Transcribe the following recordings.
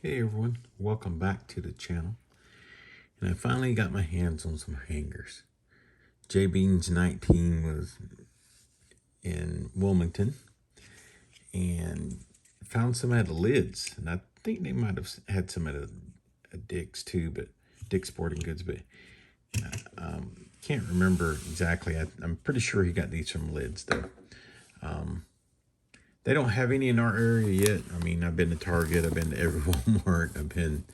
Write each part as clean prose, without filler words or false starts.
Hey everyone, welcome back to the channel. And I finally got my hands on some hangers. J Beans 19 was in Wilmington and found some at the Lids. And I think they might have had some at a Dick's too, but Dick's Sporting Goods, but can't remember exactly. I'm pretty sure he got these from Lids though. They don't have any in our area yet. I mean, I've been to Target, I've been to every Walmart, I've been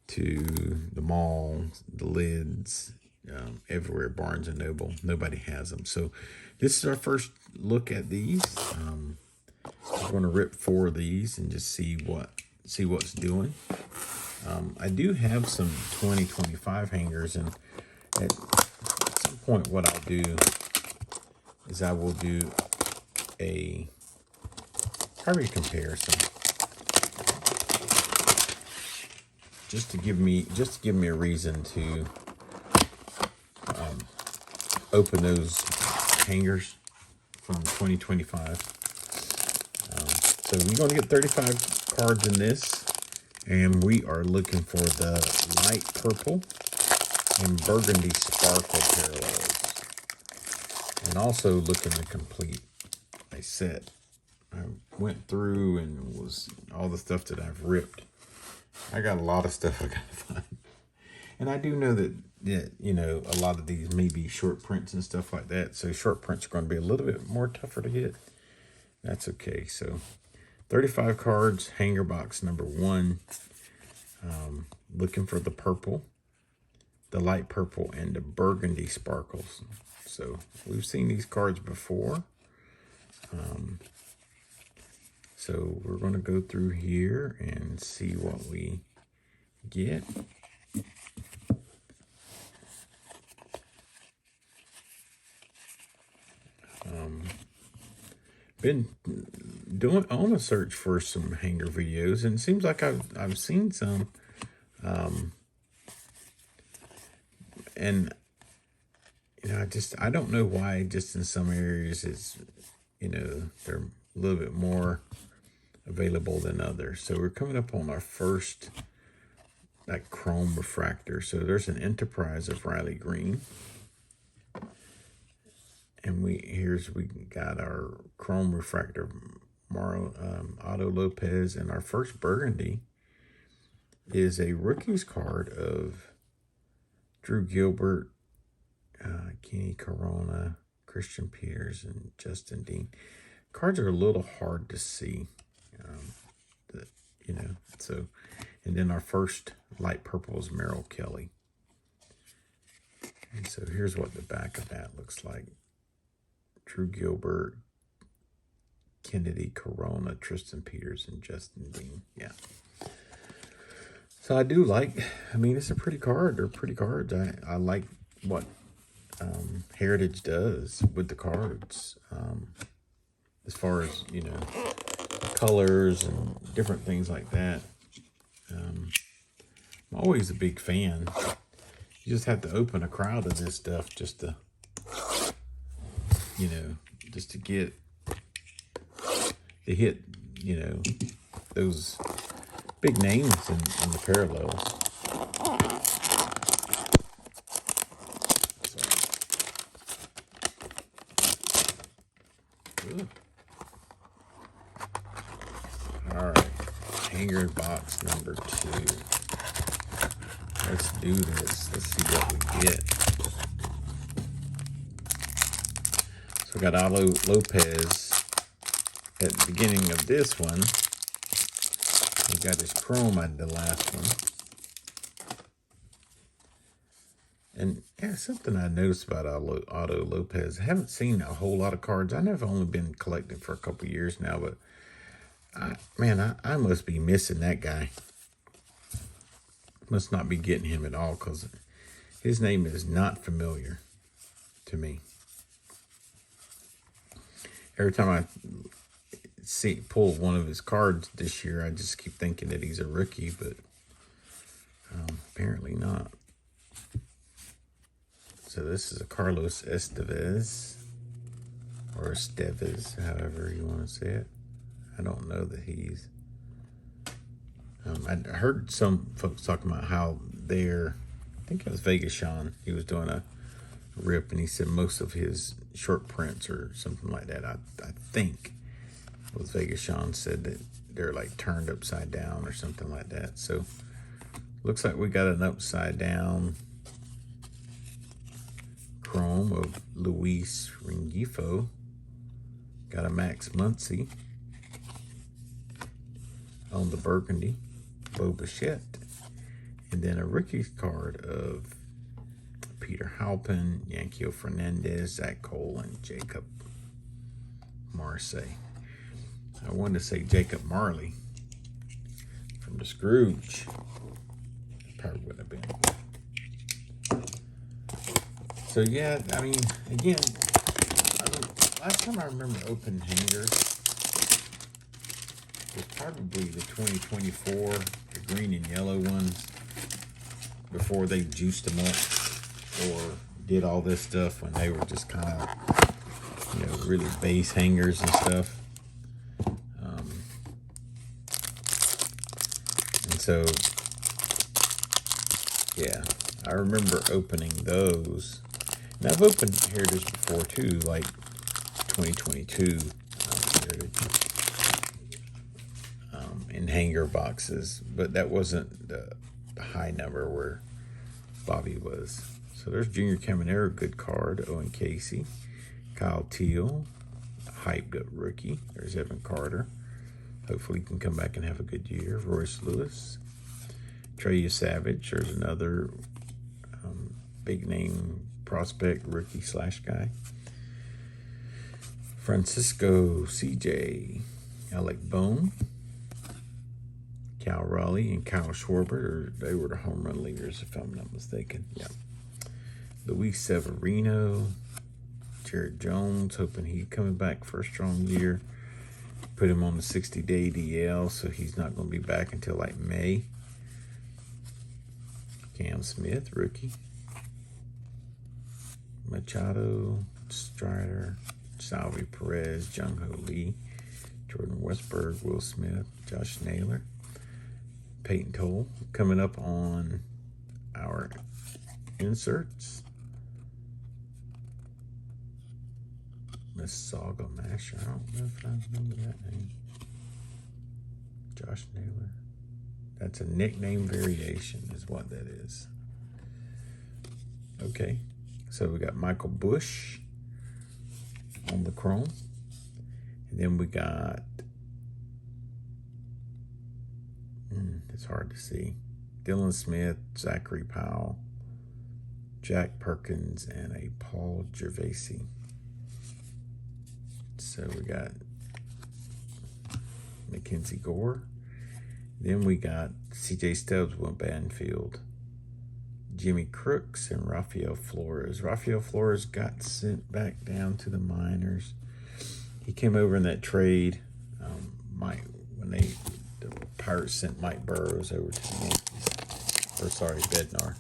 to the mall, the Lids, everywhere, Barnes and Noble. Nobody has them. So this is our first look at these. I'm going to rip 4 of these and just see what's doing. I do have some 2025 hangers, and at some point what I'll do is I will do a probably comparison. Just to give me a reason to open those hangers from 2025. So we're going to get 35 cards in this, and we are looking for the light purple and burgundy sparkle parallels, and also looking to complete a set. I went through and was all the stuff that I've ripped. I got a lot of stuff I gotta find. And I do know that, you know, a lot of these may be short prints and stuff like that. So short prints are going to be a little bit more tougher to hit. That's okay. So 35 cards, hanger box number 1. Looking for the purple, the light purple, and the burgundy sparkles. So we've seen these cards before. So we're going to go through here and see what we get. Been doing on a search for some hanger videos, and it seems like I've seen some, and you know, I don't know why. Just in some areas, it's, you know, they're a little bit more available than others. So we're coming up on our first like chrome refractor. So there's an Enterprise of Riley Green. And we got our chrome refractor Otto Lopez, and our first burgundy is a rookies card of Drew Gilbert, Kenny Corona, Christian Peters, and Justin Dean. Cards are a little hard to see, you know. So, and then our first light purple is Merrill Kelly. And so here's what the back of that looks like. Drew Gilbert, Kennedy Corona, Tristan Peters, and Justin Dean. Yeah. So I do like, I mean, it's a pretty card. They're pretty cards. I like what Heritage does with the cards. As far as, you know, colors and different things like that. I'm always a big fan. You just have to open a crowd of this stuff just to, you know, just to get to hit, you know, those big names in the parallels. All right, hanger box number 2. Let's do this. Let's see what we get. So we got Otto Lopez at the beginning of this one. We got his chrome at the last one. And yeah, something I noticed about Otto Lopez, I haven't seen a whole lot of cards. I've only been collecting for a couple years now, but I must be missing that guy. Must not be getting him at all, because his name is not familiar to me. Every time I pull one of his cards this year, I just keep thinking that he's a rookie, but apparently not. So this is a Carlos Estevez, or Estevez, however you want to say it. I don't know that he's I heard some folks talking about how I think it was Vegas Sean. He was doing a rip, and he said most of his short prints or something like that. I think it was Vegas Sean said that they're like turned upside down or something like that. So looks like we got an upside down chrome of Luis Rengifo. Got a Max Muncy on the burgundy, Bo Bichette, and then a rookie card of Peter Halpin, Yanquiel Fernandez, Zach Cole, and Jacob Marseille. I wanted to say Jacob Marley from the Scrooge. Probably would have been. So yeah, I mean, again, last time I remember opening hangers was probably the 2024, the green and yellow ones, before they juiced them up or did all this stuff when they were just kind of, really base hangers and stuff. And so, yeah, I remember opening those. And I've opened Heritage before too, like 2022 Heritage in hanger boxes, but that wasn't the high number where Bobby was. So there's Junior Caminero, good card. Owen Casey, Kyle Teal, hyped up rookie. There's Evan Carter. Hopefully he can come back and have a good year. Royce Lewis, Treya Savage. There's another big name prospect rookie / guy. Francisco CJ, Alec Bone, Cal Raleigh, and Kyle Schwarber. They were the home run leaders, if I'm not mistaken. Yeah. Luis Severino, Jared Jones, hoping he's coming back for a strong year. Put him on the 60-day DL, so he's not going to be back until like May. Cam Smith, rookie. Machado, Strider, Salvi Perez, Jung-Ho Lee, Jordan Westberg, Will Smith, Josh Naylor, Peyton Toll. Coming up on our inserts, Miss Saga Masher. I don't know if I remember that name. Josh Naylor. That's a nickname variation is what that is. Okay. So we got Michael Bush on the chrome. And then we got, it's hard to see, Dylan Smith, Zachary Powell, Jack Perkins, and a Paul Gervasi. So we got Mackenzie Gore. Then we got C.J. Stubbs, Will Banfield, Jimmy Crooks, and Rafael Flores. Rafael Flores got sent back down to the minors. He came over in that trade, when the Pirates sent Mike Burrows over to the Yankees. Bednar.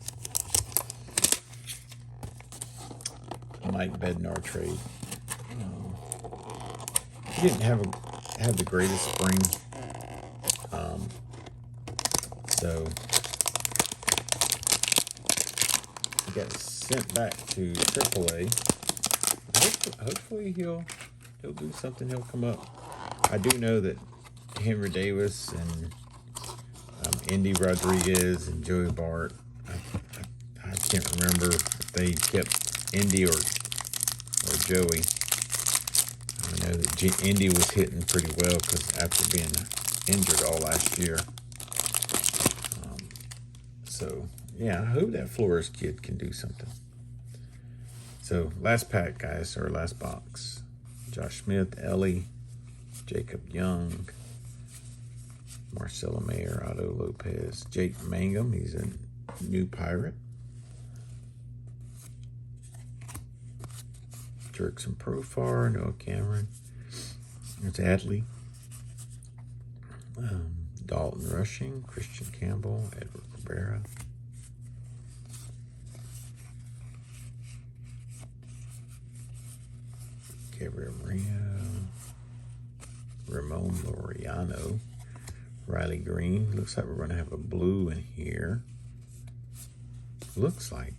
Mike Bednar trade. He didn't have the greatest spring. So he got sent back to AAA. Hopefully he'll do something. He'll come up. I do know that Henry Davis and Indy Rodriguez and Joey Bart. I can't remember if they kept Indy or Joey. I know that Indy was hitting pretty well because after being injured all last year. So, yeah, I hope that Flores kid can do something. So, last pack, guys, or last box. Josh Smith, Ellie, Jacob Young, Marcelo Mayer, Otto Lopez, Jake Mangum, he's a new Pirate. Jerkson Profar, Noah Cameron. There's Adley. Dalton Rushing, Christian Campbell, Edward Cabrera. Gabriel Marino, Ramon Laureano, Riley Green. Looks like we're going to have a blue in here. Looks like.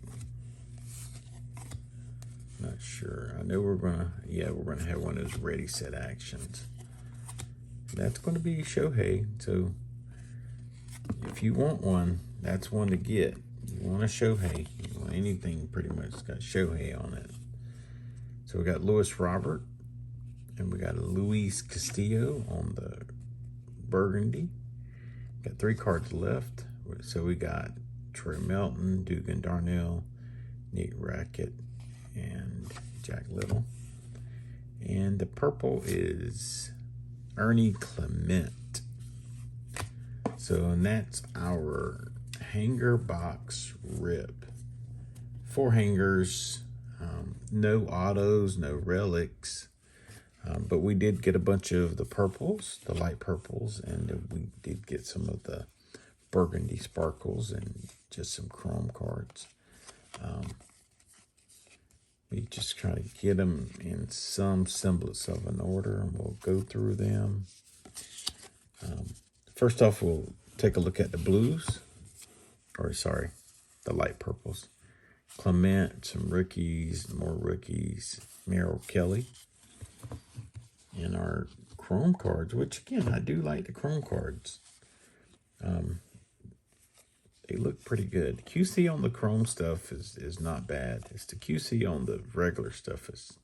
Not sure. I know we're going to have one of those ready set actions. That's going to be Shohei. So if you want one, that's one to get. You want a Shohei. You want anything pretty much got Shohei on it. So we got Luis Robert. And we got a Luis Castillo on the burgundy. Got 3 cards left. So we got Troy Melton, Dugan Darnell, Nate Rackett, and Jack Little. And the purple is Ernie Clement. So, and that's our hanger box rip. 4 hangers, no autos, no relics. But we did get a bunch of the purples, the light purples, and we did get some of the burgundy sparkles and just some chrome cards. We just try to get them in some semblance of an order, and we'll go through them. First off, we'll take a look at the blues, the light purples. Clement, some rookies, more rookies, Merrill Kelly. And our chrome cards, which again, I do like the chrome cards. They look pretty good. QC on the chrome stuff is not bad. It's the QC on the regular stuff is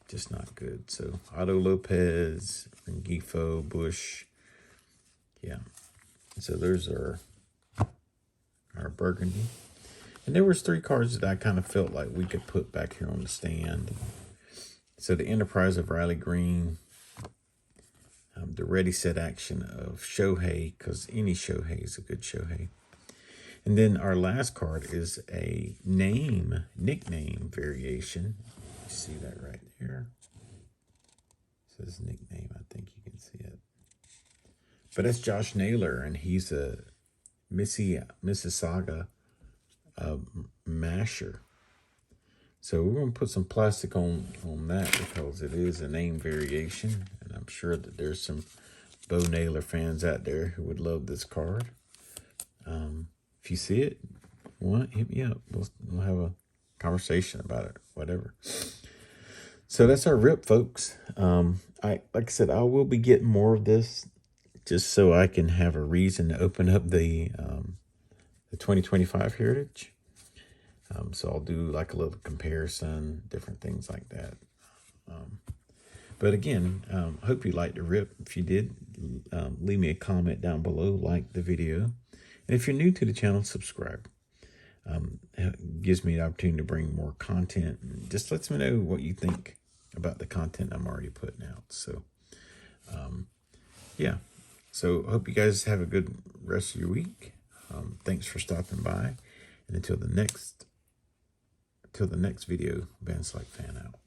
just not good. So Otto Lopez, Rengifo, Bush. Yeah. So those are our burgundy. And there was 3 cards that I kind of felt like we could put back here on the stand. So the Enterprise of Riley Green, the ready set action of Shohei, because any Shohei is a good Shohei. And then our last card is a nickname variation. You see that right there? It says nickname, I think you can see it. But that's Josh Naylor, and he's a Mississauga masher. So we're going to put some plastic on that because it is a name variation. And I'm sure that there's some Bo Naylor fans out there who would love this card. If you see it, hit me up. We'll have a conversation about it, whatever. So that's our rip, folks. Like I said, I will be getting more of this just so I can have a reason to open up the 2025 Heritage. So I'll do like a little comparison, different things like that. But again, hope you liked the rip. If you did, leave me a comment down below, like the video. And if you're new to the channel, subscribe. It gives me the opportunity to bring more content. And just lets me know what you think about the content I'm already putting out. So, yeah. So hope you guys have a good rest of your week. Thanks for stopping by. And until the next video, Van Slyke fan out.